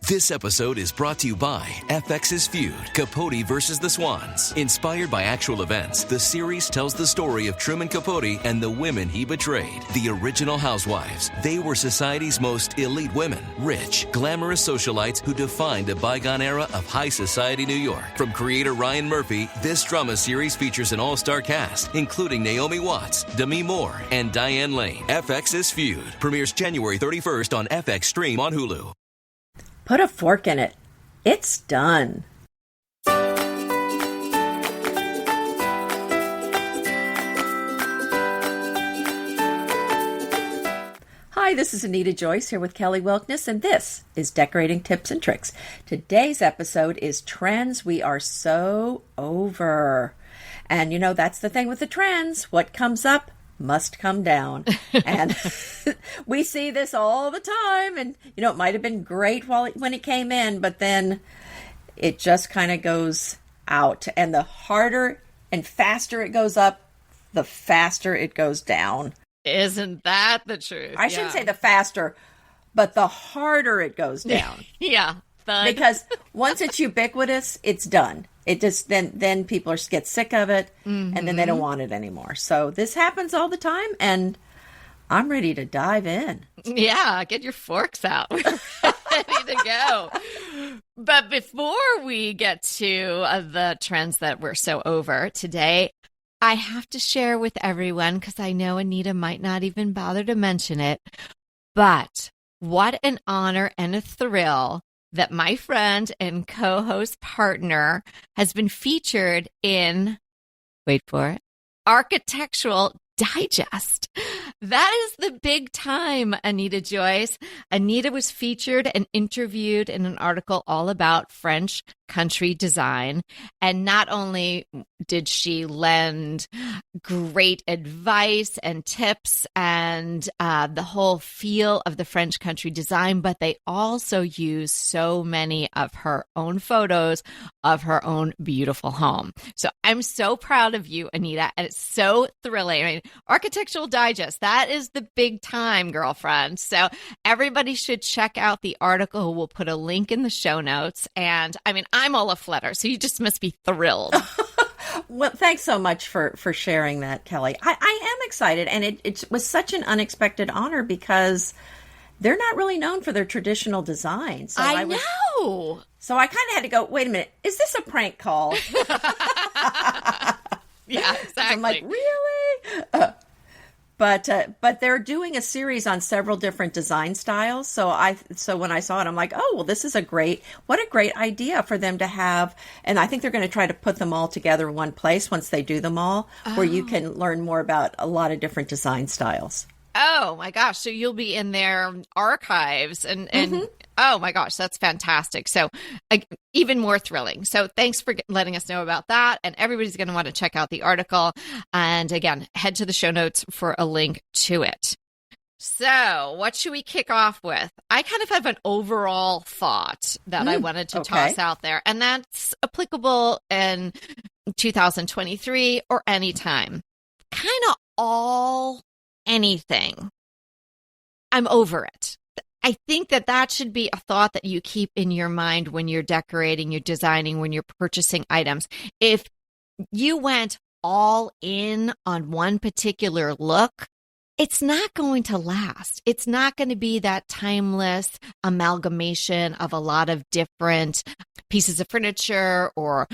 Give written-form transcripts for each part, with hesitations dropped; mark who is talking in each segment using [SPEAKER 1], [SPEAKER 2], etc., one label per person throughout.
[SPEAKER 1] This episode is brought to you by FX's feud, Capote versus the Swans. Inspired by actual events, the series tells the story of Truman Capote and the women he betrayed. The original housewives. They were society's most elite women. Rich, glamorous socialites who defined a bygone era of high society New York. From creator Ryan Murphy, this drama series features an all-star cast, including Naomi Watts, Demi Moore, and Diane Lane. FX's feud premieres January 31st on FX Stream on Hulu.
[SPEAKER 2] Put a fork in it. It's done. Hi, this is Anita Joyce here with Kelly Wilkness, and this is Decorating Tips and Tricks. Today's episode is Trends We Are So Over. And you know, that's the thing with the trends. What comes up must come down. And we see this all the time. And, you know, it might have been great when it came in, but then it just kind of goes out. And the harder and faster it goes up, the faster it goes down.
[SPEAKER 3] Isn't that the truth?
[SPEAKER 2] I shouldn't say the faster, but the harder it goes down.
[SPEAKER 3] Yeah. Thud.
[SPEAKER 2] Because once it's ubiquitous, it's done. It just then people get sick of it, and then they don't want it anymore. So this happens all the time, and I'm ready to dive in.
[SPEAKER 3] Yeah, get your forks out. We're ready to go. But before we get to the trends that we're so over today, I have to share with everyone, because I know Anita might not even bother to mention it, but what an honor and a thrill that my friend and co-host partner has been featured in, wait for it, Architectural Digest. That is the big time, Anita Joyce. Anita was featured and interviewed in an article all about French country design. And not only did she lend great advice and tips and the whole feel of the French country design, but they also use so many of her own photos of her own beautiful home. So I'm so proud of you, Anita, and it's so thrilling. I mean, Architectural Digest, that is the big time, girlfriend. So everybody should check out the article. We'll put a link in the show notes. And I mean, I'm all aflutter, so you just must be thrilled.
[SPEAKER 2] Well, thanks so much for sharing that, Kelly. I am excited, and it was such an unexpected honor because they're not really known for their traditional design. So
[SPEAKER 3] I know.
[SPEAKER 2] So I kind of had to go, wait a minute, is this a prank call?
[SPEAKER 3] Yeah, exactly.
[SPEAKER 2] I'm like, really? But they're doing a series on several different design styles. So when I saw it, I'm like, oh, well, this is what a great idea for them to have. And I think they're going to try to put them all together in one place once they do them all, where you can learn more about a lot of different design styles.
[SPEAKER 3] Oh my gosh. So you'll be in their archives and oh my gosh, that's fantastic. So even more thrilling. So thanks for letting us know about that. And everybody's going to want to check out the article. And again, head to the show notes for a link to it. So what should we kick off with? I kind of have an overall thought that I wanted to toss out there. And that's applicable in 2023 or anytime. Kind of anything. I'm over it. I think that should be a thought that you keep in your mind when you're decorating, you're designing, when you're purchasing items. If you went all in on one particular look, it's not going to last. It's not going to be that timeless amalgamation of a lot of different pieces of furniture or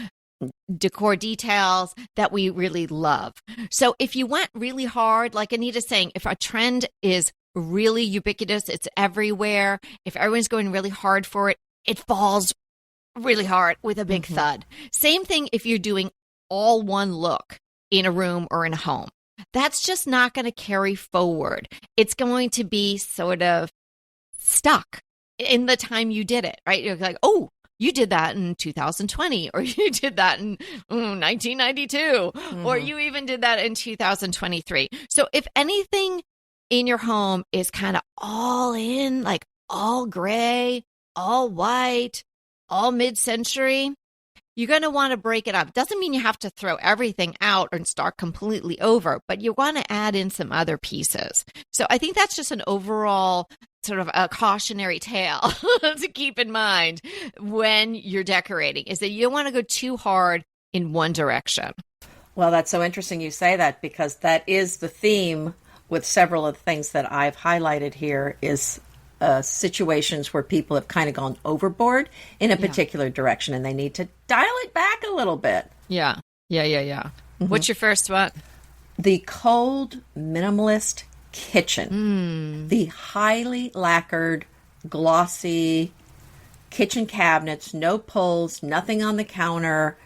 [SPEAKER 3] decor details that we really love. So if you went really hard, like Anita's saying, if a trend is really ubiquitous, it's everywhere, if everyone's going really hard for it, it falls really hard with a big thud. Same thing if you're doing all one look in a room or in a home. That's just not going to carry forward. It's going to be sort of stuck in the time you did it, right? You're like, oh, you did that in 2020, or you did that in 1992, or you even did that in 2023. So if anything in your home is kind of all in, like all gray, all white, all mid-century, you're going to want to break it up. Doesn't mean you have to throw everything out and start completely over, but you want to add in some other pieces. So I think that's just an overall sort of a cautionary tale to keep in mind when you're decorating, is that you don't want to go too hard in one direction.
[SPEAKER 2] Well, that's so interesting you say that, because that is the theme with several of the things that I've highlighted here, is situations where people have kind of gone overboard in a particular direction and they need to dial it back a little bit.
[SPEAKER 3] Yeah. Mm-hmm. What's your first one?
[SPEAKER 2] The cold minimalist kitchen. The highly lacquered, glossy kitchen cabinets, no pulls, nothing on the counter.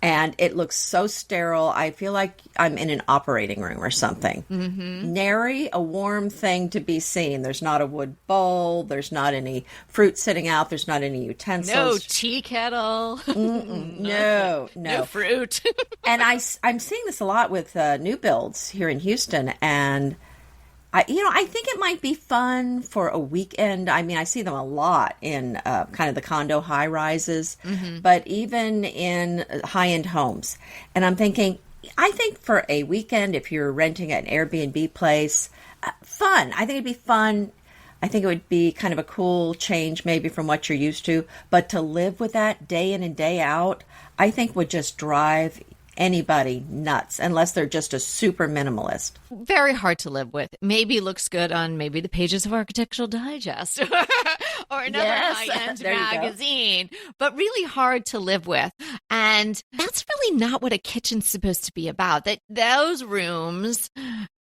[SPEAKER 2] And it looks so sterile. I feel like I'm in an operating room or something. Nary a warm thing to be seen. There's not a wood bowl. There's not any fruit sitting out. There's not any utensils.
[SPEAKER 3] No tea kettle.
[SPEAKER 2] No
[SPEAKER 3] fruit.
[SPEAKER 2] And I'm seeing this a lot with new builds here in Houston. And I think it might be fun for a weekend. I mean, I see them a lot in kind of the condo high rises, but even in high-end homes. And I'm thinking, I think for a weekend, if you're renting an Airbnb place, fun. I think it'd be fun. I think it would be kind of a cool change maybe from what you're used to. But to live with that day in and day out, I think would just drive anybody nuts, unless they're just a super minimalist.
[SPEAKER 3] Very hard to live with. Maybe looks good on maybe the pages of Architectural Digest or another high-end magazine, but really hard to live with. And that's really not what a kitchen's supposed to be about. That those rooms,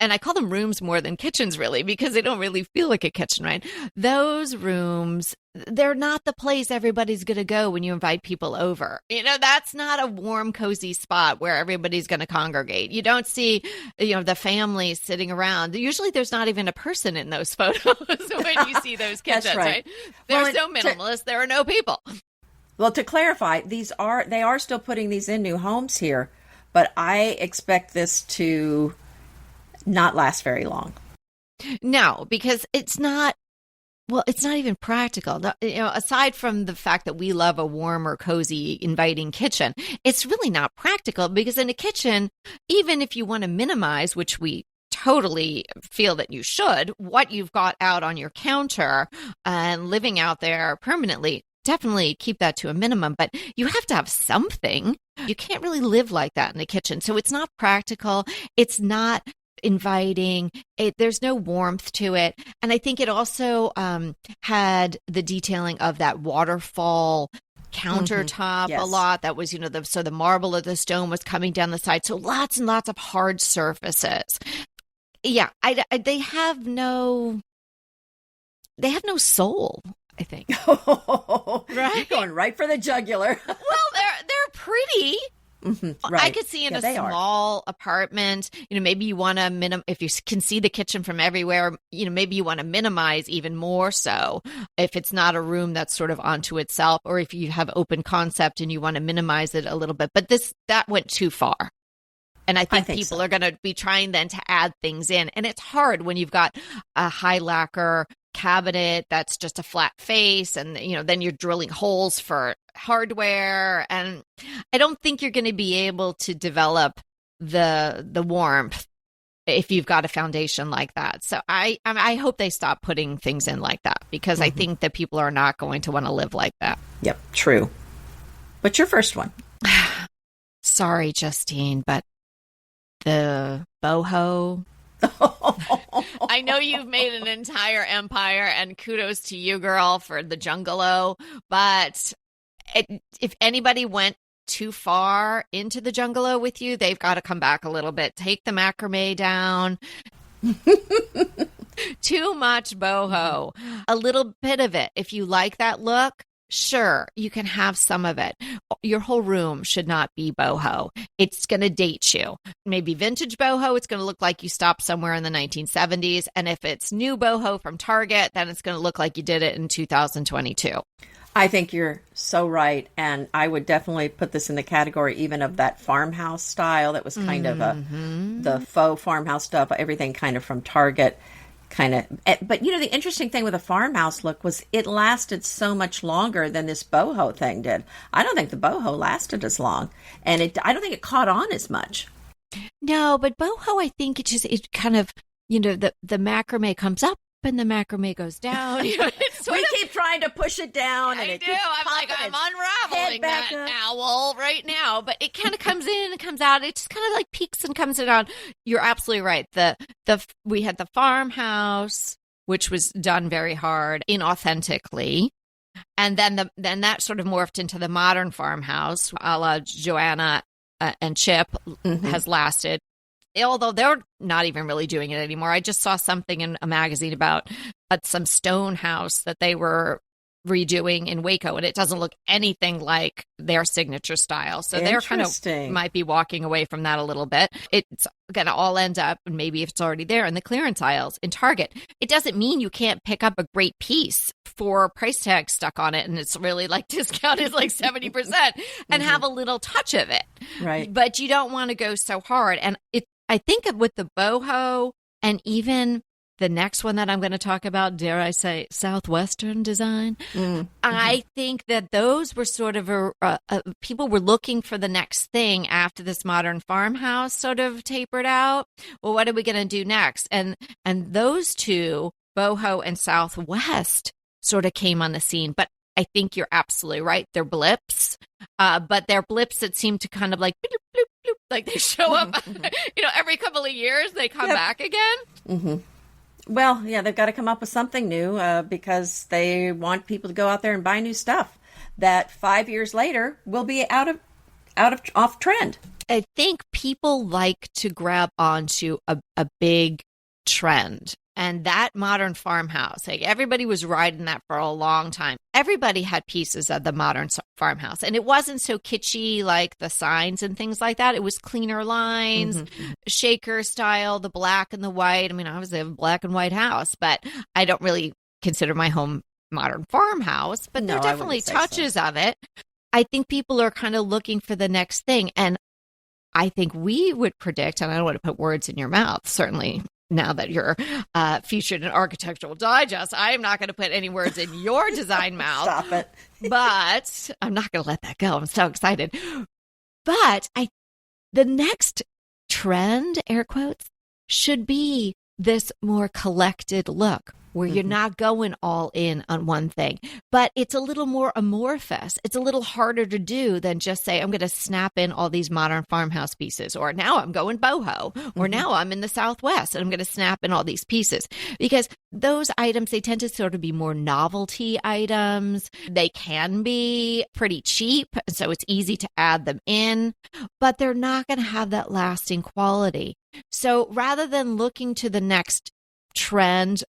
[SPEAKER 3] and I call them rooms more than kitchens really, because they don't really feel like a kitchen, right? Those rooms, they're not the place everybody's going to go when you invite people over. That's not a warm, cozy spot where everybody's going to congregate. You don't see, the families sitting around. Usually there's not even a person in those photos when you see those kitchens,
[SPEAKER 2] That's right?
[SPEAKER 3] They're so minimalist. There are no people.
[SPEAKER 2] Well, to clarify, they are still putting these in new homes here, but I expect this to not last very long.
[SPEAKER 3] No, because it's not even practical. Aside from the fact that we love a warm or cozy, inviting kitchen, it's really not practical, because in a kitchen, even if you want to minimize, which we totally feel that you should, what you've got out on your counter and living out there permanently, definitely keep that to a minimum, but you have to have something. You can't really live like that in the kitchen. So it's not practical. It's not inviting. There's no warmth to it. And I think it also had the detailing of that waterfall countertop a lot. That was, so the marble of the stone was coming down the side. So lots and lots of hard surfaces. Yeah, they have no soul, I think.
[SPEAKER 2] Right? You're going right for the jugular.
[SPEAKER 3] Well, they're pretty.
[SPEAKER 2] Right.
[SPEAKER 3] I could see in a small apartment, maybe you want to if you can see the kitchen from everywhere, maybe you want to minimize even more so if it's not a room that's sort of onto itself, or if you have open concept and you want to minimize it a little bit. But that went too far. And I think people are going to be trying then to add things in. And it's hard when you've got a high lacquer cabinet that's just a flat face, and then you're drilling holes for hardware, and I don't think you're going to be able to develop the warmth if you've got a foundation like that. So I hope they stop putting things in like that, because I think that people are not going to want to live like that.
[SPEAKER 2] Yep, true. What's your first one?
[SPEAKER 3] Sorry, Justine, but the boho. I know you've made an entire empire, and kudos to you, girl, for the jungalow. But if anybody went too far into the jungalow with you, they've got to come back a little bit. Take the macrame down. Too much boho. A little bit of it. If you like that look, sure, you can have some of it. Your whole room should not be boho. It's going to date you. Maybe vintage boho, it's going to look like you stopped somewhere in the 1970s. And if it's new boho from Target, then it's going to look like you did it in 2022.
[SPEAKER 2] I think you're so right. And I would definitely put this in the category even of that farmhouse style that was kind of the faux farmhouse stuff, everything kind of from Target. kind of, but the interesting thing with a farmhouse look was it lasted so much longer than this boho thing did. I don't think the boho lasted as long, and I don't think it caught on as much.
[SPEAKER 3] No, but boho, I think it kind of, the macrame comes up and the macrame goes down.
[SPEAKER 2] We keep trying to push it down. And
[SPEAKER 3] I'm unraveling that owl right now, but it kind of comes in and comes out. It just kind of like peaks and comes down. You're absolutely right. We had the farmhouse, which was done very hard, inauthentically. And then that sort of morphed into the modern farmhouse, a la Joanna and Chip, has lasted. Although they're not even really doing it anymore. I just saw something in a magazine about some stone house that they were redoing in Waco, and it doesn't look anything like their signature style. So they're kind of might be walking away from that a little bit. It's going to all end up, and maybe if it's already there, in the clearance aisles in Target. It doesn't mean you can't pick up a great piece for price tag stuck on it, and it's really like discounted like 70% and have a little touch of it.
[SPEAKER 2] Right.
[SPEAKER 3] But you don't want to go so hard. And I think with the boho and even the next one that I'm going to talk about, dare I say, Southwestern design, I think that those were sort of people were looking for the next thing after this modern farmhouse sort of tapered out. Well, what are we going to do next? And those two, boho and Southwest, sort of came on the scene. But I think you're absolutely right. They're blips, but they're blips that seem to kind of like bloop, bloop, bloop, like they show up, every couple of years they come back again.
[SPEAKER 2] Mm-hmm. Well, yeah, they've got to come up with something new because they want people to go out there and buy new stuff that 5 years later will be off trend.
[SPEAKER 3] I think people like to grab onto a big trend. And that modern farmhouse, like everybody was riding that for a long time. Everybody had pieces of the modern farmhouse. And it wasn't so kitschy like the signs and things like that. It was cleaner lines, shaker style, the black and the white. I mean, obviously I have a black and white house, but I don't really consider my home modern farmhouse. But there are definitely touches of it. I think people are kind of looking for the next thing. And I think we would predict, and I don't want to put words in your mouth, certainly. Now that you're featured in Architectural Digest, I'm not going to put any words in your design mouth.
[SPEAKER 2] Stop it.
[SPEAKER 3] But I'm not going to let that go. I'm so excited. But the next trend, air quotes, should be this more collected look where you're not going all in on one thing, but it's a little more amorphous. It's a little harder to do than just say, I'm going to snap in all these modern farmhouse pieces, or now I'm going boho, or now I'm in the Southwest and I'm going to snap in all these pieces. Because those items, they tend to sort of be more novelty items. They can be pretty cheap, so it's easy to add them in, but they're not going to have that lasting quality. So rather than looking to the next trend,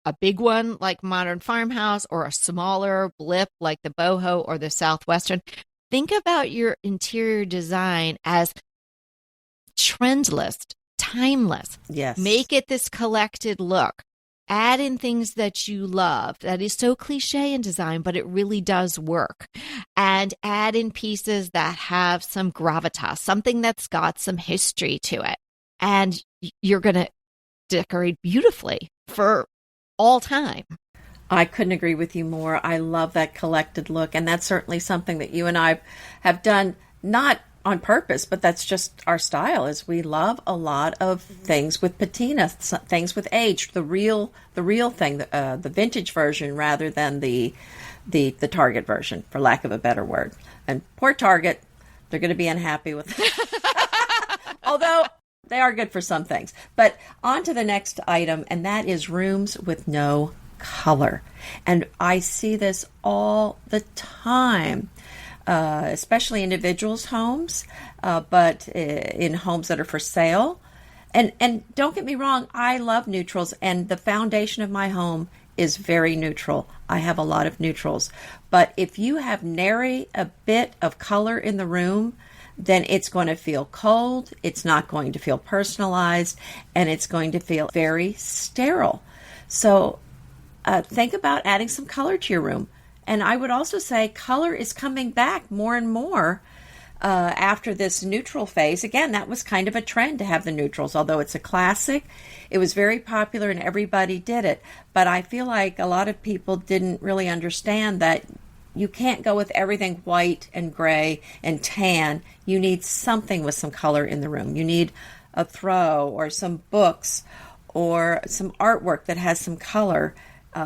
[SPEAKER 3] a big one like modern farmhouse or a smaller blip like the boho or the Southwestern, think about your interior design as trendless, timeless.
[SPEAKER 2] Yes.
[SPEAKER 3] Make it this collected look. Add in things that you love. That is so cliche in design, but it really does work. And add in pieces that have some gravitas, something that's got some history to it. And you're going to decorate beautifully for all time.
[SPEAKER 2] I couldn't agree with you more. I love that collected look. And that's certainly something that you and I have done, not on purpose, but that's just our style, is we love a lot of things with patina, things with age, the real thing, the vintage version rather than the Target version, for lack of a better word. And poor Target, they're going to be unhappy with it. Although they are good for some things. But on to the next item, and that is rooms with no color. And I see this all the time, especially individuals' homes, but in homes that are for sale. And don't get me wrong, I love neutrals, and the foundation of my home is very neutral. I have a lot of neutrals. But if you have nary a bit of color in the room, then it's going to feel cold, it's not going to feel personalized, and it's going to feel very sterile. So think about adding some color to your room. And I would also say color is coming back more and more after this neutral phase, again, that was kind of a trend to have the neutrals. Although it's a classic, it was very popular and everybody did it. But I feel like a lot of people didn't really understand that you can't go with everything white and gray and tan. You need something with some color in the room. You need a throw or some books or some artwork that has some color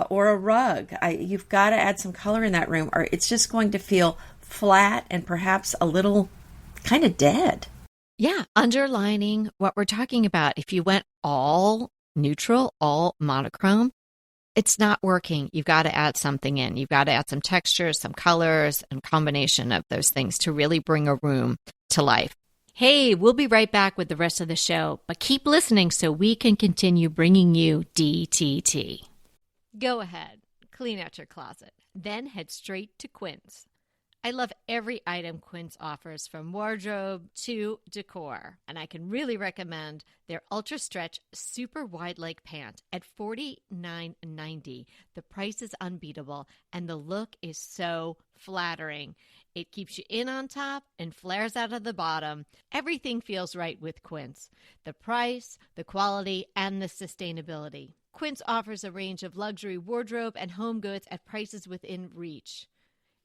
[SPEAKER 2] or a rug. You've got to add some color in that room or it's just going to feel flat and perhaps a little kind of dead.
[SPEAKER 3] Yeah, underlining what we're talking about. If you went all neutral, all monochrome, it's not working. You've got to add something in. You've got to add some textures, some colors, and combination of those things to really bring a room to life. Hey, we'll be right back with the rest of the show, but keep listening so we can continue bringing you DTT. Go ahead, clean out your closet, then head straight to Quince. I love every item Quince offers, from wardrobe to decor, and I can really recommend their Ultra Stretch Super Wide Leg Pant at $49.90. The price is unbeatable, and the look is so flattering. It keeps you in on top and flares out of the bottom. Everything feels right with Quince. The price, the quality, and the sustainability. Quince offers a range of luxury wardrobe and home goods at prices within reach.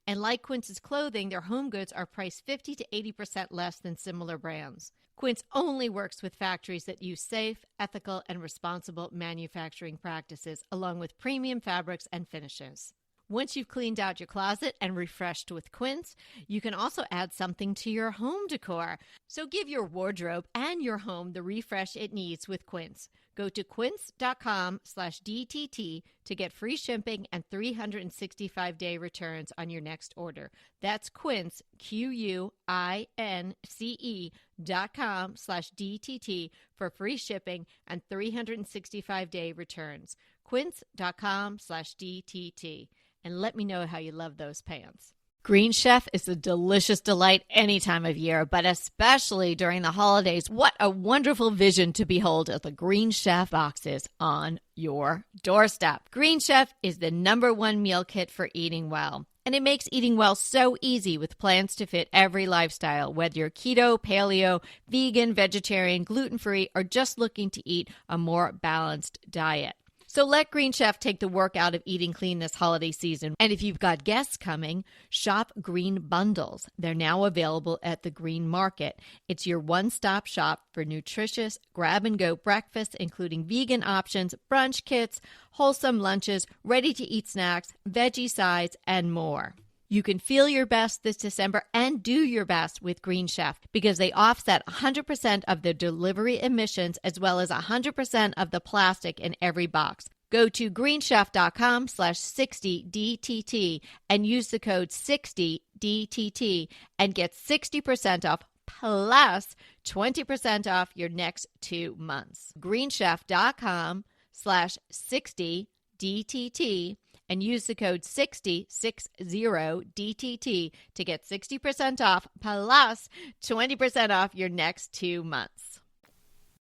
[SPEAKER 3] And like Quince's clothing, their home goods are priced 50 to 80% less than similar brands. Quince only works with factories that use safe, ethical, and responsible manufacturing practices, along with premium fabrics and finishes. Once you've cleaned out your closet and refreshed with Quince, you can also add something to your home decor. So give your wardrobe and your home the refresh it needs with Quince. Go to quince.com/DTT to get free shipping and 365-day returns on your next order. That's Quince, QUINCE.com/DTT for free shipping and 365-day returns. Quince.com/DTT. And let me know how you love those pants. Green Chef is a delicious delight any time of year, but especially during the holidays. What a wonderful vision to behold as the Green Chef boxes on your doorstep. Green Chef is the #1 meal kit for eating well. And it makes eating well so easy with plans to fit every lifestyle, whether you're keto, paleo, vegan, vegetarian, gluten-free, or just looking to eat a more balanced diet. So let Green Chef take the work out of eating clean this holiday season. And if you've got guests coming, shop Green Bundles. They're now available at the Green Market. It's your one-stop shop for nutritious grab-and-go breakfasts, including vegan options, brunch kits, wholesome lunches, ready-to-eat snacks, veggie sides, and more. You can feel your best this December and do your best with Green Chef because they offset 100% of the delivery emissions as well as 100% of the plastic in every box. Go to greenchef.com/60DTT and use the code 60DTT and get 60% off plus 20% off your next 2 months. greenchef.com/60DTT and use the code 60DTT to get 60% off plus 20% off your next 2 months.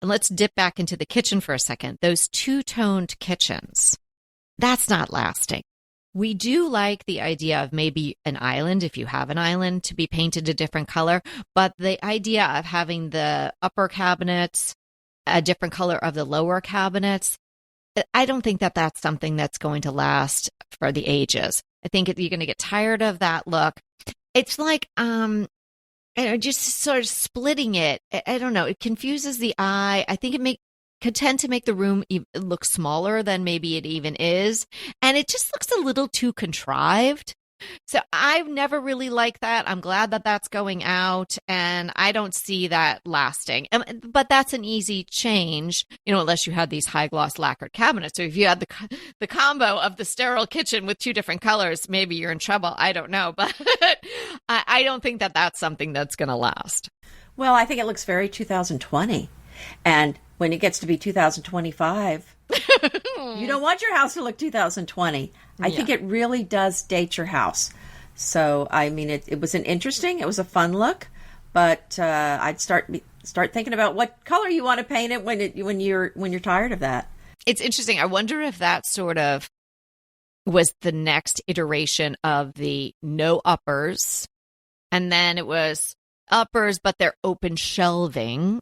[SPEAKER 3] And let's dip back into the kitchen for a second. Those two-toned kitchens, that's not lasting. We do like the idea of maybe an island, if you have an island, to be painted a different color, but the idea of having the upper cabinets a different color of the lower cabinets, I don't think that that's something that's going to last for the ages. I think you're going to get tired of that look. It's like, just sort of splitting it. I don't know. It confuses the eye. I think could tend to make the room look smaller than maybe it even is. And it just looks a little too contrived. So I've never really liked that. I'm glad that that's going out, and I don't see that lasting. But that's an easy change, unless you had these high gloss lacquered cabinets. So if you had the combo of the sterile kitchen with two different colors, maybe you're in trouble. I don't know, but I don't think that that's something that's going to last.
[SPEAKER 2] Well, I think it looks very 2020, and when it gets to be 2025. You don't want your house to look 2020. I think it really does date your house. So, I mean, it was it was a fun look, but I'd start thinking about what color you want to paint it when you're tired of that.
[SPEAKER 3] It's interesting. I wonder if that sort of was the next iteration of the no uppers, and then it was uppers, but they're open shelving.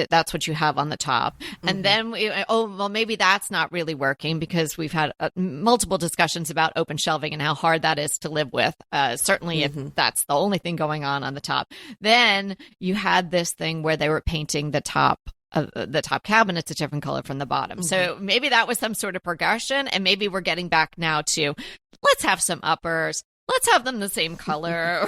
[SPEAKER 3] That's what you have on the top. And then, maybe that's not really working because we've had multiple discussions about open shelving and how hard that is to live with. Certainly if that's the only thing going on the top. Then you had this thing where they were painting the top cabinets a different color from the bottom. So maybe that was some sort of progression. And maybe we're getting back now to let's have some uppers. Let's have them the same color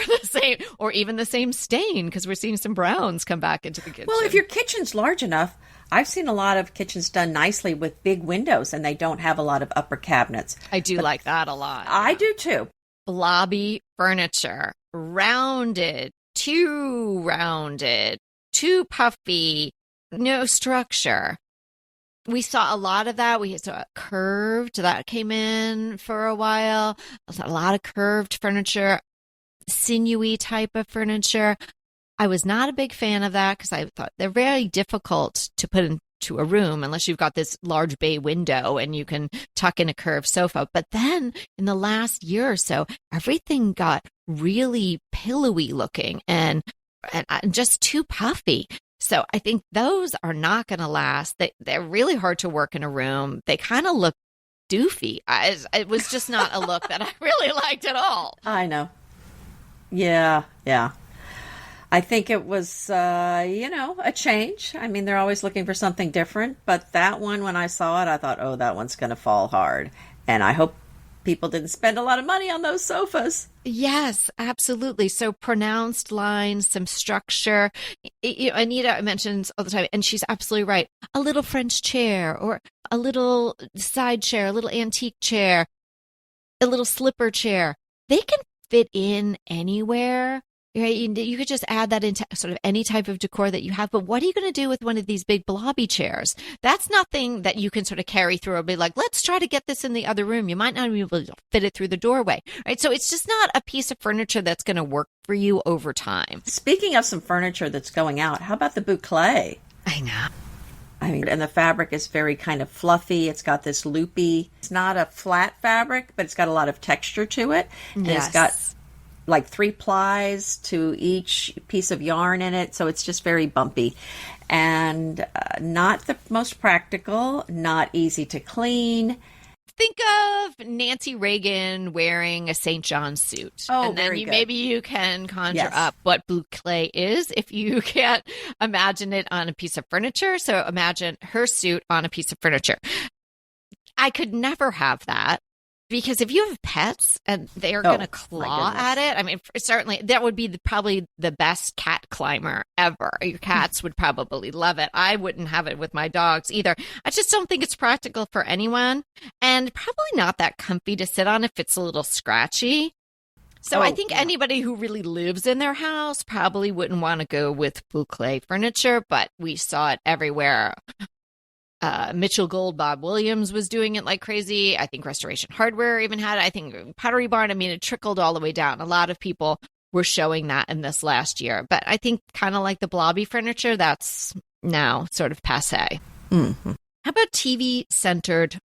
[SPEAKER 3] or even the same stain, because we're seeing some browns come back into the kitchen.
[SPEAKER 2] Well, if your kitchen's large enough, I've seen a lot of kitchens done nicely with big windows and they don't have a lot of upper cabinets.
[SPEAKER 3] I do like that a lot.
[SPEAKER 2] I do too.
[SPEAKER 3] Blobby furniture, too rounded, too puffy, no structure. We saw a lot of that. We saw curved. That came in for a while. A lot of curved furniture, sinewy type of furniture. I was not a big fan of that because I thought they're very difficult to put into a room unless you've got this large bay window and you can tuck in a curved sofa. But then in the last year or so, everything got really pillowy looking and just too puffy. So I think those are not going to last. They're really hard to work in a room. They kind of look doofy. It was just not a look that I really liked at all.
[SPEAKER 2] I know. Yeah. I think it was, a change. I mean, they're always looking for something different. But that one, when I saw it, I thought, oh, that one's going to fall hard. And I hope people didn't spend a lot of money on those sofas.
[SPEAKER 3] Yes, absolutely. So pronounced lines, some structure. Anita mentions all the time, and she's absolutely right. A little French chair or a little side chair, a little antique chair, a little slipper chair. They can fit in anywhere. Right? You could just add that into sort of any type of decor that you have. But what are you going to do with one of these big blobby chairs? That's nothing that you can sort of carry through or be like, let's try to get this in the other room. You might not be able to fit it through the doorway. Right? So it's just not a piece of furniture that's going to work for you over time.
[SPEAKER 2] Speaking of some furniture that's going out, how about the boucle?
[SPEAKER 3] I know.
[SPEAKER 2] I mean, and the fabric is very kind of fluffy. It's got this loopy, it's not a flat fabric, but it's got a lot of texture to it. And
[SPEAKER 3] Yes.
[SPEAKER 2] It's got like 3 plies to each piece of yarn in it. So it's just very bumpy and not the most practical, not easy to clean.
[SPEAKER 3] Think of Nancy Reagan wearing a St. John's suit.
[SPEAKER 2] Oh,
[SPEAKER 3] and then
[SPEAKER 2] very good.
[SPEAKER 3] Maybe you can conjure
[SPEAKER 2] Yes.
[SPEAKER 3] up what boucle is if you can't imagine it on a piece of furniture. So imagine her suit on a piece of furniture. I could never have that. Because if you have pets and they are going to claw at it, I mean, certainly that would be probably the best cat climber ever. Your cats would probably love it. I wouldn't have it with my dogs either. I just don't think it's practical for anyone and probably not that comfy to sit on if it's a little scratchy. So I think anybody who really lives in their house probably wouldn't want to go with boucle furniture, but we saw it everywhere. Mitchell Gold, Bob Williams was doing it like crazy. I think Restoration Hardware even had it. I think Pottery Barn. I mean, it trickled all the way down. A lot of people were showing that in this last year. But I think kind of like the blobby furniture, that's now sort of passé.
[SPEAKER 2] Mm-hmm.
[SPEAKER 3] How about TV-centered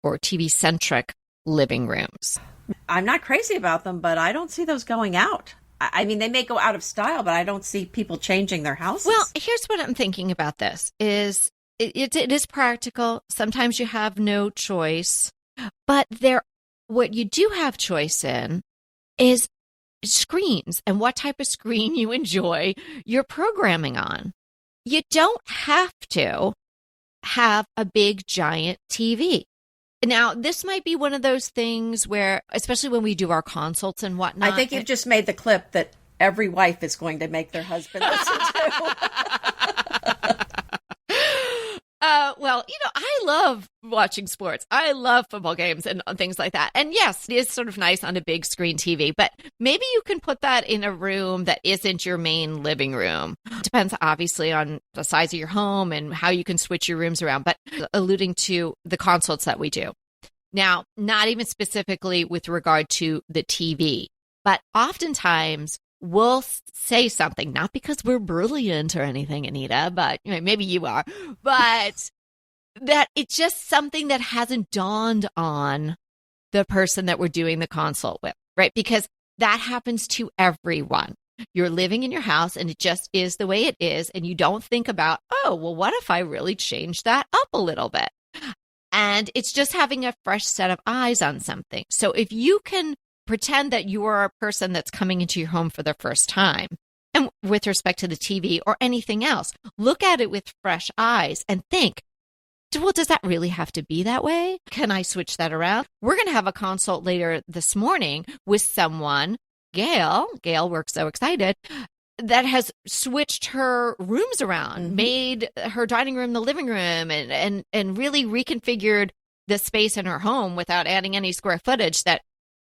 [SPEAKER 3] or TV-centric living rooms?
[SPEAKER 2] I'm not crazy about them, but I don't see those going out. I mean, they may go out of style, but I don't see people changing their houses.
[SPEAKER 3] Well, here's what I'm thinking about this is it is practical. Sometimes you have no choice, but what you do have choice in is screens and what type of screen you enjoy your programming on. You don't have to have a big giant TV. Now, this might be one of those things where, especially when we do our consults and whatnot.
[SPEAKER 2] I think you've just made the clip that every wife is going to make their husband listen to.
[SPEAKER 3] Well, I love watching sports. I love football games and things like that. And yes, it is sort of nice on a big screen TV, but maybe you can put that in a room that isn't your main living room. Depends obviously on the size of your home and how you can switch your rooms around, but alluding to the consults that we do. Now, not even specifically with regard to the TV, but oftentimes we'll say something, not because we're brilliant or anything, Anita, but maybe you are, but that it's just something that hasn't dawned on the person that we're doing the consult with, right? Because that happens to everyone. You're living in your house and it just is the way it is. And you don't think about, oh, well, what if I really change that up a little bit? And it's just having a fresh set of eyes on something. So if you can pretend that you are a person that's coming into your home for the first time, and with respect to the TV or anything else, look at it with fresh eyes and think, well, does that really have to be that way? Can I switch that around? We're going to have a consult later this morning with someone, Gail, we're so excited, that has switched her rooms around, made her dining room the living room, and really reconfigured the space in her home without adding any square footage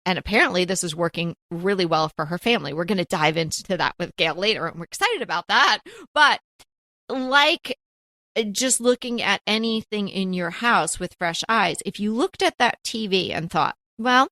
[SPEAKER 3] and apparently this is working really well for her family. We're going to dive into that with Gail later, and we're excited about that. But like just looking at anything in your house with fresh eyes, if you looked at that TV and thought, well,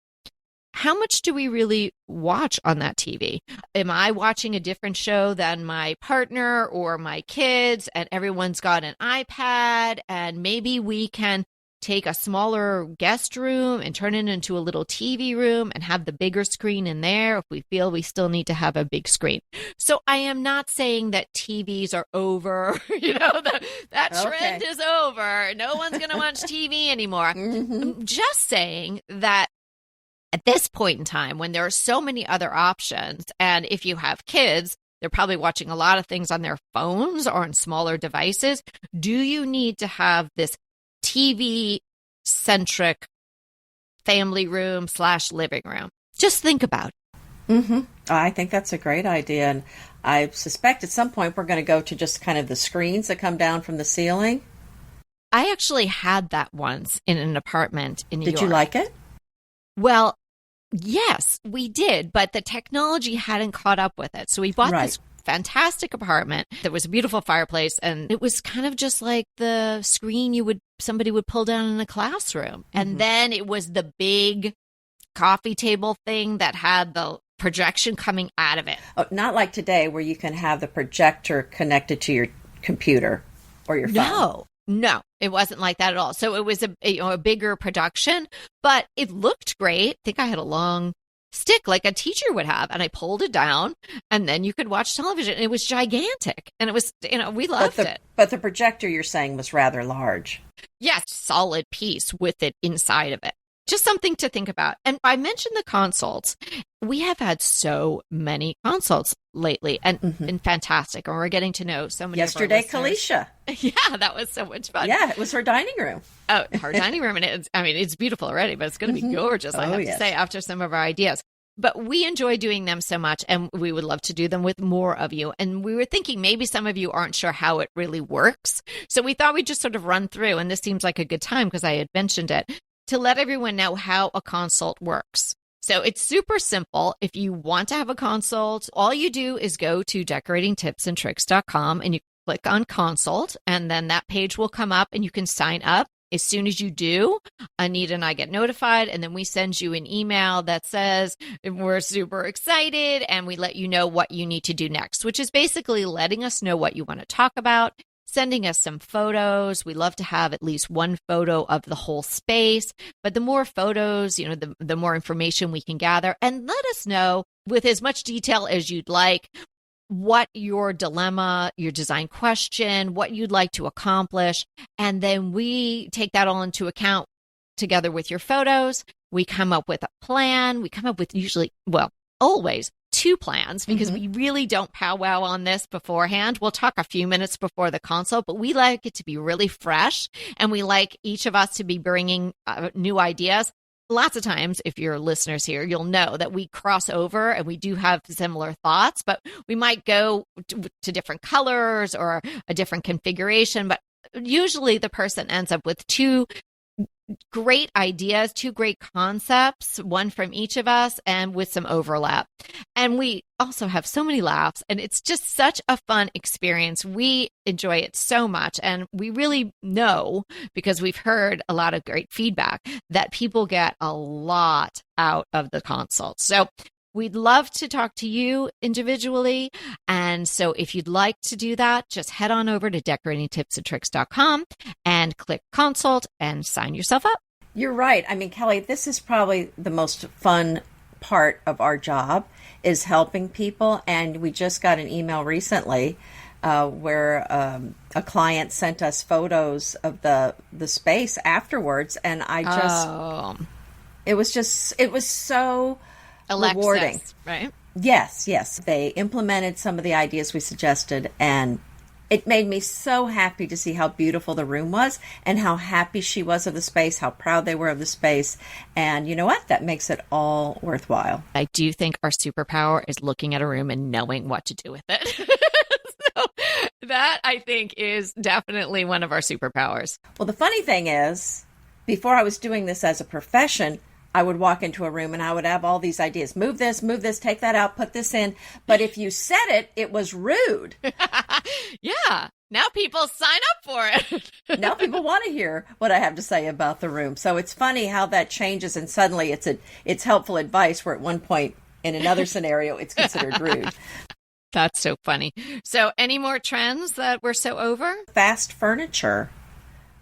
[SPEAKER 3] how much do we really watch on that TV? Am I watching a different show than my partner or my kids, and everyone's got an iPad, and maybe we can take a smaller guest room and turn it into a little TV room and have the bigger screen in there if we feel we still need to have a big screen. So I am not saying that TVs are over, that trend is over. No one's going to watch TV anymore. I'm just saying that at this point in time, when there are so many other options, and if you have kids, they're probably watching a lot of things on their phones or on smaller devices. Do you need to have this TV-centric family room / living room? Just think about it.
[SPEAKER 2] I think that's a great idea. And I suspect at some point we're going to go to just kind of the screens that come down from the ceiling.
[SPEAKER 3] I actually had that once in an apartment in New York.
[SPEAKER 2] Did you like it?
[SPEAKER 3] Well, yes, we did, but the technology hadn't caught up with it. So we bought this fantastic apartment. There was a beautiful fireplace, and it was kind of just like the screen somebody would pull down in a classroom. And then it was the big coffee table thing that had the projection coming out of it.
[SPEAKER 2] Oh, not like today where you can have the projector connected to your computer or your phone.
[SPEAKER 3] No, it wasn't like that at all. So it was a bigger production, but it looked great. I think I had a long stick like a teacher would have, and I pulled it down, and then you could watch television. It was gigantic, and it was, we loved it.
[SPEAKER 2] But the projector, you're saying, was rather large.
[SPEAKER 3] Yes, solid piece with it inside of it. Just something to think about. And I mentioned the consults. We have had so many consults lately, and been fantastic. And we're getting to know so many
[SPEAKER 2] Yesterday,
[SPEAKER 3] of our listeners.
[SPEAKER 2] Kalisha.
[SPEAKER 3] Yeah, that was so much fun.
[SPEAKER 2] Yeah, it was her dining room.
[SPEAKER 3] Oh, her dining room. And it's beautiful already, but it's going to be gorgeous, I have to say, after some of our ideas. But we enjoy doing them so much, and we would love to do them with more of you. And we were thinking maybe some of you aren't sure how it really works. So we thought we'd just sort of run through, and this seems like a good time because I had mentioned it, to let everyone know how a consult works. So it's super simple. If you want to have a consult, all you do is go to decoratingtipsandtricks.com and you click on consult, and then that page will come up and you can sign up. As soon as you do, Anita and I get notified, and then we send you an email that says we're super excited, and we let you know what you need to do next, which is basically letting us know what you want to talk about, sending us some photos. We love to have at least one photo of the whole space, but the more photos, the more information we can gather, and let us know with as much detail as you'd like what your dilemma, your design question, what you'd like to accomplish. And then we take that all into account together with your photos. We come up with a plan. We come up with always 2 plans, because we really don't powwow on this beforehand. We'll talk a few minutes before the consult, but we like it to be really fresh, and we like each of us to be bringing new ideas. Lots of times, if you're listeners here, you'll know that we cross over and we do have similar thoughts, but we might go to different colors or a different configuration. But usually the person ends up with 2 great ideas, 2 great concepts, one from each of us, and with some overlap. And we also have so many laughs, and it's just such a fun experience. We enjoy it so much, and we really know, because we've heard a lot of great feedback, that people get a lot out of the consult. So we'd love to talk to you individually. And so if you'd like to do that, just head on over to decoratingtipsandtricks.com and click consult and sign yourself up.
[SPEAKER 2] You're right. I mean, Kelly, this is probably the most fun part of our job is helping people. And we just got an email recently where a client sent us photos of the space afterwards. And I just, it was so
[SPEAKER 3] Alexis,
[SPEAKER 2] rewarding.
[SPEAKER 3] Right?
[SPEAKER 2] Yes. They implemented some of the ideas we suggested, and it made me so happy to see how beautiful the room was and how happy she was of the space, how proud they were of the space. And you know what? That makes it all worthwhile.
[SPEAKER 3] I do think our superpower is looking at a room and knowing what to do with it. So that, I think, is definitely one of our superpowers.
[SPEAKER 2] Well, the funny thing is, before I was doing this as a profession, I would walk into a room and I would have all these ideas. Move this, take that out, put this in. But if you said it, it was rude.
[SPEAKER 3] Yeah. Now people sign up for it.
[SPEAKER 2] Now people want to hear what I have to say about the room. So it's funny how that changes, and suddenly it's helpful advice where at one point in another scenario it's considered rude.
[SPEAKER 3] That's so funny. So any more trends that we're so over?
[SPEAKER 2] Fast furniture.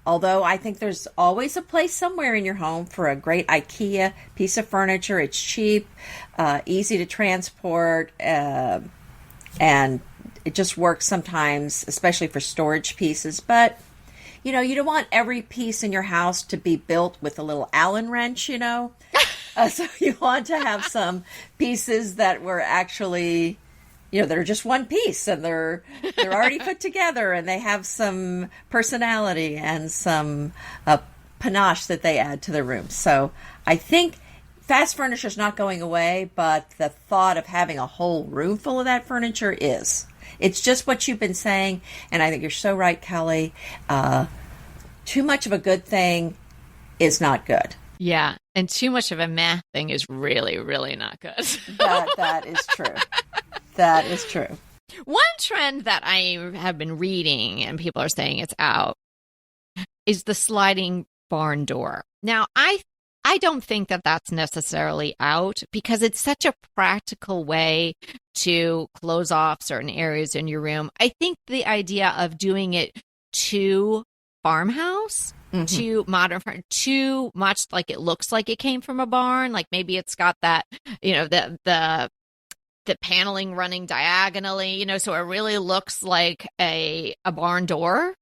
[SPEAKER 2] Although I think there's always a place somewhere in your home for a great IKEA piece of furniture. It's cheap, easy to transport, and it just works sometimes, especially for storage pieces. But, you don't want every piece in your house to be built with a little Allen wrench, So you want to have some pieces that were actually... that are just one piece, and they're already put together, and they have some personality and some panache that they add to the room. So I think fast furniture is not going away, but the thought of having a whole room full of that furniture is. It's just what you've been saying, and I think you're so right, Kelly. Too much of a good thing is not good.
[SPEAKER 3] Yeah, and too much of a meh thing is really, really not good.
[SPEAKER 2] That is true. That is true.
[SPEAKER 3] One trend that I have been reading and people are saying it's out is the sliding barn door. Now, I don't think that that's necessarily out because it's such a practical way to close off certain areas in your room. I think the idea of doing it to farmhouse, too modern, too much like it looks like it came from a barn, like maybe it's got that, the paneling running diagonally, so it really looks like a barn door.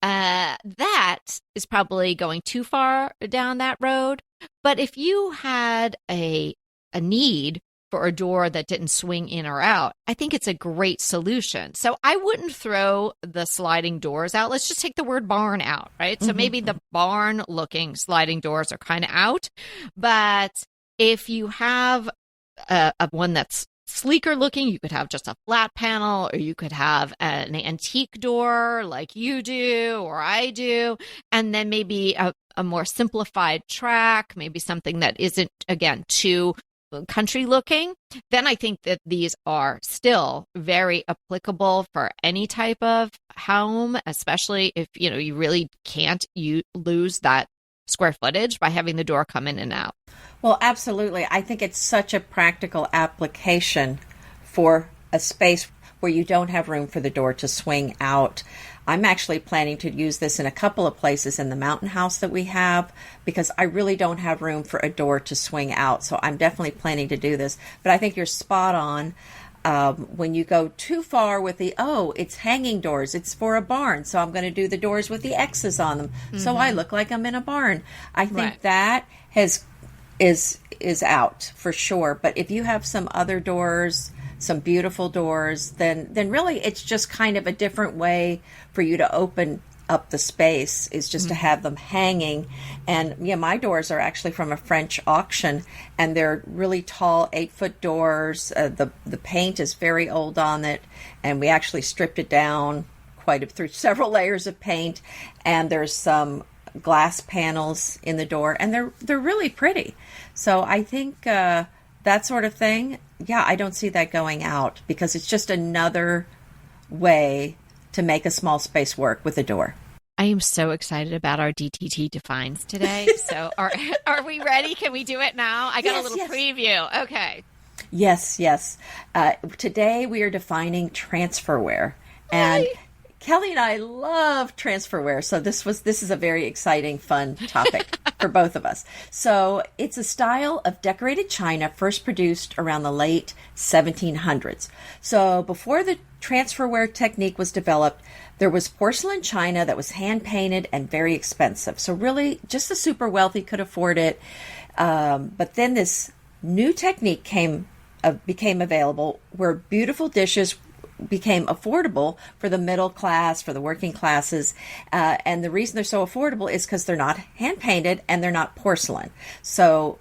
[SPEAKER 3] That is probably going too far down that road. But if you had a need for a door that didn't swing in or out, I think it's a great solution. So I wouldn't throw the sliding doors out. Let's just take the word barn out, right? So maybe the barn looking sliding doors are kind of out. But if you have a one that's sleeker looking, you could have just a flat panel, or you could have an antique door like you do or I do, and then maybe a more simplified track, maybe something that isn't, again, too country looking. Then I think that these are still very applicable for any type of home, especially if you really can't lose that square footage by having the door come in and out.
[SPEAKER 2] Well, absolutely. I think it's such a practical application for a space where you don't have room for the door to swing out. I'm actually planning to use this in a couple of places in the mountain house that we have because I really don't have room for a door to swing out. So I'm definitely planning to do this. But I think you're spot on. When you go too far with it's hanging doors, it's for a barn, so I'm going to do the doors with the X's on them, so I look like I'm in a barn. I think that is out for sure. But if you have some other doors, some beautiful doors, then really it's just kind of a different way for you to open up the space, is just to have them hanging. And my doors are actually from a French auction, and they're really tall 8-foot doors. The paint is very old on it, and we actually stripped it down through several layers of paint, and there's some glass panels in the door, and they're really pretty. So I think that sort of thing, I don't see that going out because it's just another way to make a small space work with a door.
[SPEAKER 3] I am so excited about our DTT Defines today. So are we ready? Can we do it now? I got a little preview. Okay.
[SPEAKER 2] Yes. Today we are defining transferware. And Kelly and I love transferware. So this is a very exciting, fun topic for both of us. So it's a style of decorated china first produced around the late 1700s. So before the transferware technique was developed, there was porcelain china that was hand-painted and very expensive. So really, just the super wealthy could afford it. But then this new technique became available where beautiful dishes became affordable for the middle class, for the working classes. And the reason they're so affordable is because they're not hand-painted and they're not porcelain. So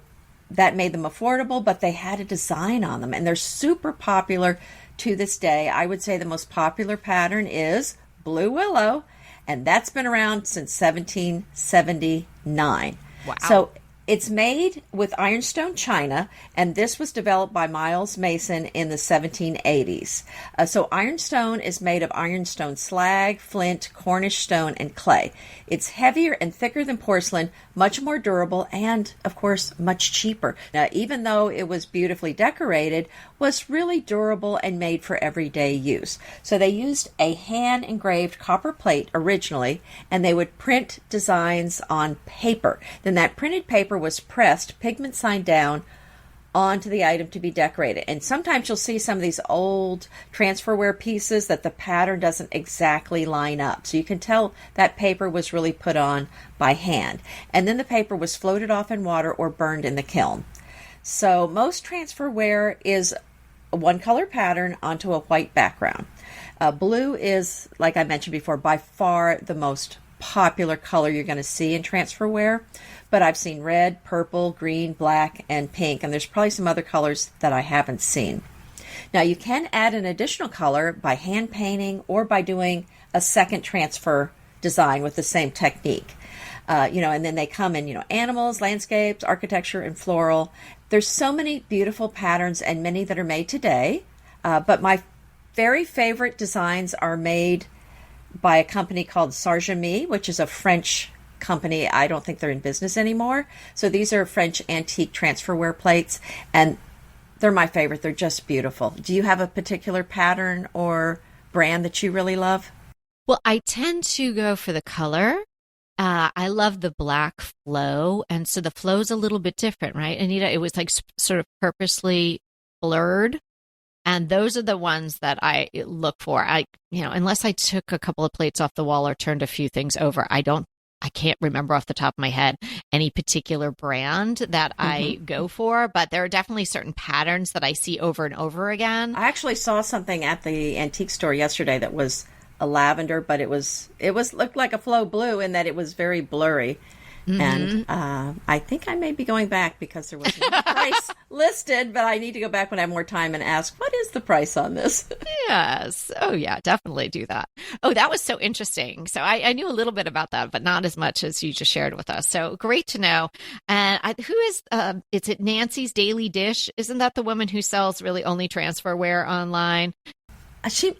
[SPEAKER 2] that made them affordable, but they had a design on them. And they're super popular to this day. I would say the most popular pattern is Blue Willow, and that's been around since 1779.
[SPEAKER 3] Wow.
[SPEAKER 2] So it's made with ironstone china, and this was developed by Miles Mason in the 1780s. So ironstone is made of ironstone slag, flint, Cornish stone, and clay. It's heavier and thicker than porcelain, much more durable, and, of course, much cheaper. Now, even though it was beautifully decorated, was really durable and made for everyday use. So they used a hand-engraved copper plate originally, and they would print designs on paper. Then that printed paper was pressed, pigment sign down, onto the item to be decorated. And sometimes you'll see some of these old transferware pieces that the pattern doesn't exactly line up. So you can tell that paper was really put on by hand. And then the paper was floated off in water or burned in the kiln. So most transferware is a one-color pattern onto a white background. Blue is, like I mentioned before, by far the most popular color you're going to see in transferware. But I've seen red, purple, green, black, and pink, and there's probably some other colors that I haven't seen. Now, you can add an additional color by hand painting or by doing a second transfer design with the same technique. And then they come in, animals, landscapes, architecture, and floral. There's so many beautiful patterns and many that are made today, but my very favorite designs are made by a company called Sargemy, which is a French company. I don't think they're in business anymore. So these are French antique transferware plates, and they're my favorite. They're just beautiful. Do you have a particular pattern or brand that you really love?
[SPEAKER 3] Well, I tend to go for the color. I love the black flow, and so the flow's a little bit different, right, Anita? It was like sort of purposely blurred. And those are the ones that I look for. Unless I took a couple of plates off the wall or turned a few things over, I can't remember off the top of my head any particular brand that I go for, but there are definitely certain patterns that I see over and over again.
[SPEAKER 2] I actually saw something at the antique store yesterday that was a lavender, but it looked like a flow blue in that it was very blurry. And I think I may be going back because there was no price listed, but I need to go back when I have more time and ask, what is the price on this?
[SPEAKER 3] Yes. Oh, yeah, definitely do that. Oh, that was so interesting. So I knew a little bit about that, but not as much as you just shared with us. So great to know. And is it Nancy's Daily Dish? Isn't that the woman who sells really only transferware online?
[SPEAKER 2] She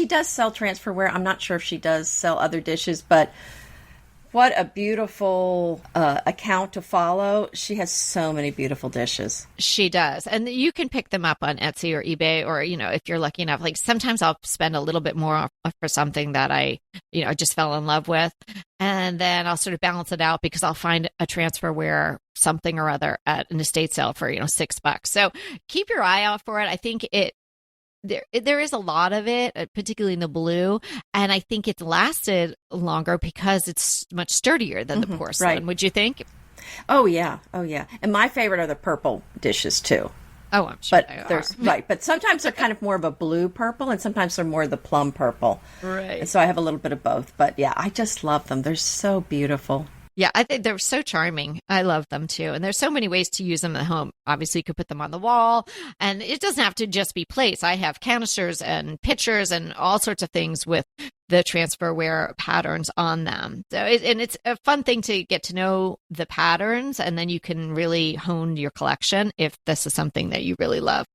[SPEAKER 2] does sell transferware. I'm not sure if she does sell other dishes, but what a beautiful account to follow. She has so many beautiful dishes.
[SPEAKER 3] She does. And you can pick them up on Etsy or eBay, or, if you're lucky enough, like sometimes I'll spend a little bit more for something that I just fell in love with. And then I'll sort of balance it out because I'll find a transferware something or other at an estate sale for, $6. So keep your eye out for it. I think there is a lot of it, particularly in the blue, and I think it's lasted longer because it's much sturdier than the porcelain. Right. Would you think?
[SPEAKER 2] Oh yeah. And my favorite are the purple dishes too.
[SPEAKER 3] Oh, I'm sure
[SPEAKER 2] But sometimes they're kind of more of a blue purple, and sometimes they're more the plum purple.
[SPEAKER 3] Right.
[SPEAKER 2] And so I have a little bit of both. But yeah, I just love them. They're so beautiful.
[SPEAKER 3] Yeah, I think they're so charming. I love them too. And there's so many ways to use them at home. Obviously, you could put them on the wall, and it doesn't have to just be plates. I have canisters and pitchers and all sorts of things with the transferware patterns on them. So it's a fun thing to get to know the patterns, and then you can really hone your collection if this is something that you really love.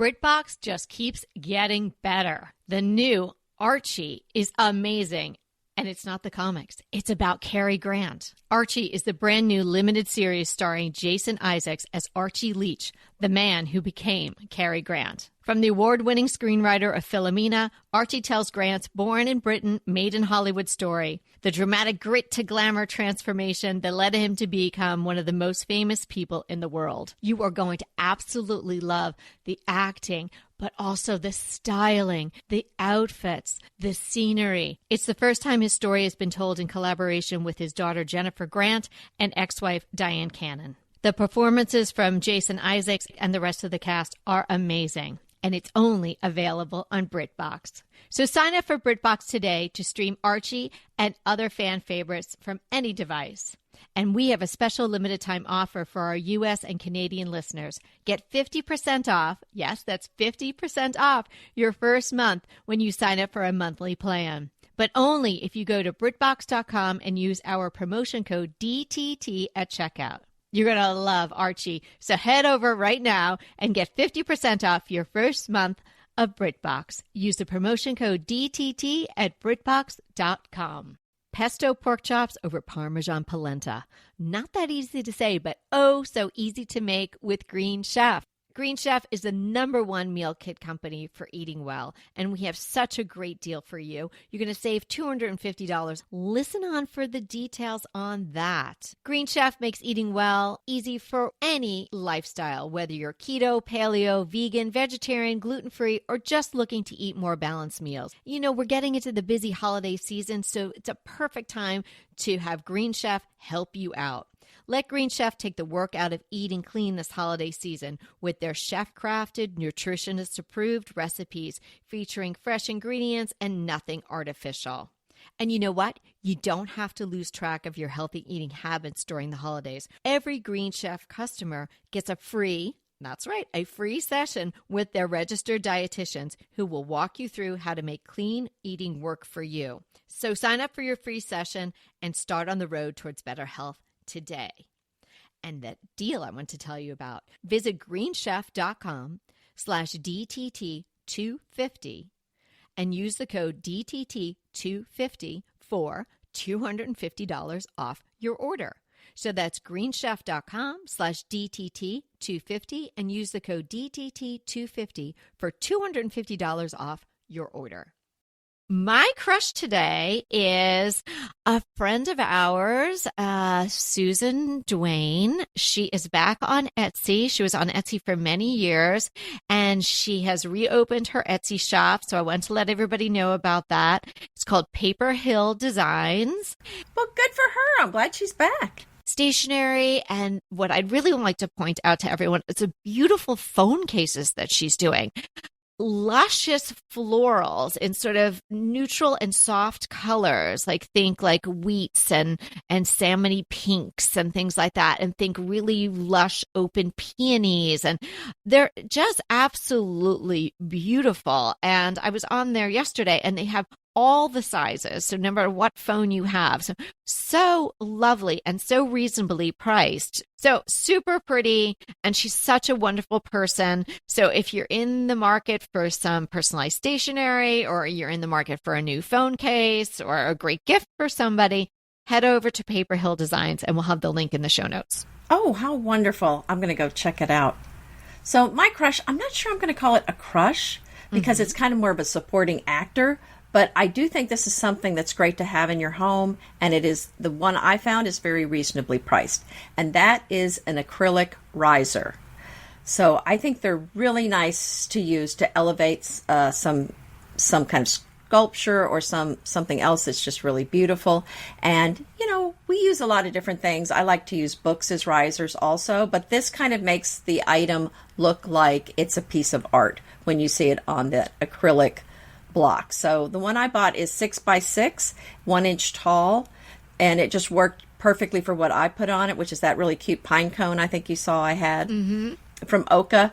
[SPEAKER 3] BritBox just keeps getting better. The new Archie is amazing. And it's not the comics. It's about Cary Grant. Archie is the brand new limited series starring Jason Isaacs as Archie Leach, the man who became Cary Grant. From the award-winning screenwriter of Philomena, Archie tells Grant's born in Britain, made in Hollywood story, the dramatic grit to glamour transformation that led him to become one of the most famous people in the world. You are going to absolutely love the acting, but also the styling, the outfits, the scenery. It's the first time his story has been told in collaboration with his daughter Jennifer Grant and ex-wife Diane Cannon. The performances from Jason Isaacs and the rest of the cast are amazing. And it's only available on BritBox. So sign up for BritBox today to stream Archie and other fan favorites from any device. And we have a special limited time offer for our U.S. and Canadian listeners. Get 50% off, yes, that's 50% off your first month when you sign up for a monthly plan. But only if you go to BritBox.com and use our promotion code DTT at checkout. You're going to love Archie. So head over right now and get 50% off your first month of BritBox. Use the promotion code DTT at BritBox.com. Pesto pork chops over Parmesan polenta. Not that easy to say, but oh so easy to make with Green Chef. Green Chef is the #1 meal kit company for eating well, and we have such a great deal for you. You're going to save $250. Listen on for the details on that. Green Chef makes eating well easy for any lifestyle, whether you're keto, paleo, vegan, vegetarian, gluten-free, or just looking to eat more balanced meals. You know, we're getting into the busy holiday season, so it's a perfect time to have Green Chef help you out. Let Green Chef take the work out of eating clean this holiday season with their chef-crafted, nutritionist-approved recipes featuring fresh ingredients and nothing artificial. And you know what? You don't have to lose track of your healthy eating habits during the holidays. Every Green Chef customer gets a free session with their registered dietitians who will walk you through how to make clean eating work for you. So sign up for your free session and start on the road towards better health today. And that deal I want to tell you about, visit greenchef.com/DTT250 and use the code DTT250 for $250 off your order. So that's greenchef.com/DTT250 and use the code DTT250 for $250 off your order. My crush today is a friend of ours, Susan Duane. She is back on Etsy. She was on Etsy for many years, and she has reopened her Etsy shop. So I want to let everybody know about that. It's called Paper Hill Designs.
[SPEAKER 2] Well, good for her. I'm glad she's back.
[SPEAKER 3] Stationery, and what I'd really like to point out to everyone is the beautiful phone cases that she's doing. Luscious florals in sort of neutral and soft colors, think like wheats and salmony pinks and things like that, and think really lush open peonies, and they're just absolutely beautiful. And I was on there yesterday, and they have all the sizes, so no matter what phone you have. So lovely and so reasonably priced. So super pretty, and she's such a wonderful person. So if you're in the market for some personalized stationery, or you're in the market for a new phone case or a great gift for somebody, head over to Paper Hill Designs, and we'll have the link in the show notes.
[SPEAKER 2] Oh, how wonderful. I'm going to go check it out. So my crush, I'm not sure I'm going to call it a crush, because it's kind of more of a supporting actor. But I do think this is something that's great to have in your home, and it is the one I found is very reasonably priced, and that is an acrylic riser. So I think they're really nice to use to elevate some kind of sculpture or something else that's just really beautiful. And we use a lot of different things. I like to use books as risers also, but this kind of makes the item look like it's a piece of art when you see it on the acrylic block. So the one I bought is 6x6, 1 inch tall, and it just worked perfectly for what I put on it, which is that really cute pine cone I think you saw I had from Outta.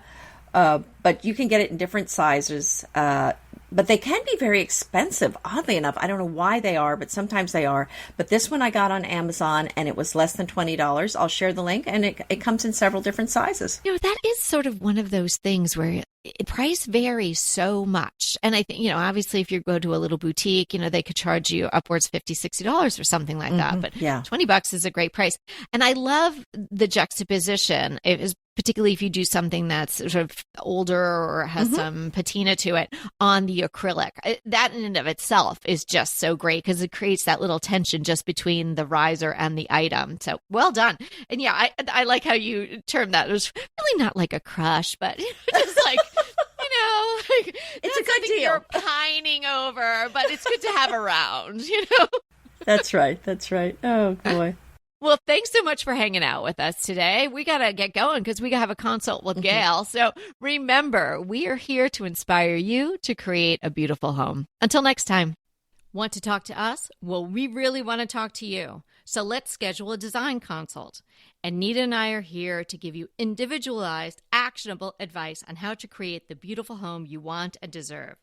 [SPEAKER 2] But you can get it in different sizes. But they can be very expensive, oddly enough. I don't know why they are, but sometimes they are. But this one I got on Amazon, and it was less than $20. I'll share the link, and it comes in several different sizes.
[SPEAKER 3] That is sort of one of those things where price varies so much. And I think, obviously if you go to a little boutique, they could charge you upwards $50, $60 or something like that. But $20 is a great price. And I love the juxtaposition. It is particularly if you do something that's sort of older or has some patina to it on the acrylic. That in and of itself is just so great because it creates that little tension just between the riser and the item. So well done. And yeah, I like how you termed that. It was really not like a crush, but just like, like,
[SPEAKER 2] it's a good deal.
[SPEAKER 3] You're pining over, but it's good to have around,
[SPEAKER 2] That's right. That's right. Oh, boy.
[SPEAKER 3] Well, thanks so much for hanging out with us today. We got to get going because we got to have a consult with Gail. So remember, we are here to inspire you to create a beautiful home. Until next time. Want to talk to us? Well, we really want to talk to you. So let's schedule a design consult. Anita and I are here to give you individualized, actionable advice on how to create the beautiful home you want and deserve.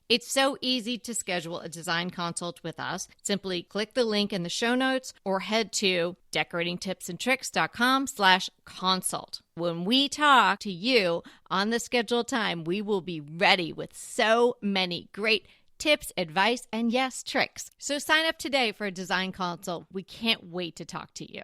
[SPEAKER 3] It's so easy to schedule a design consult with us. Simply click the link in the show notes or head to decoratingtipsandtricks.com/consult. When we talk to you on the scheduled time, we will be ready with so many great tips, advice, and yes, tricks. So sign up today for a design consult. We can't wait to talk to you.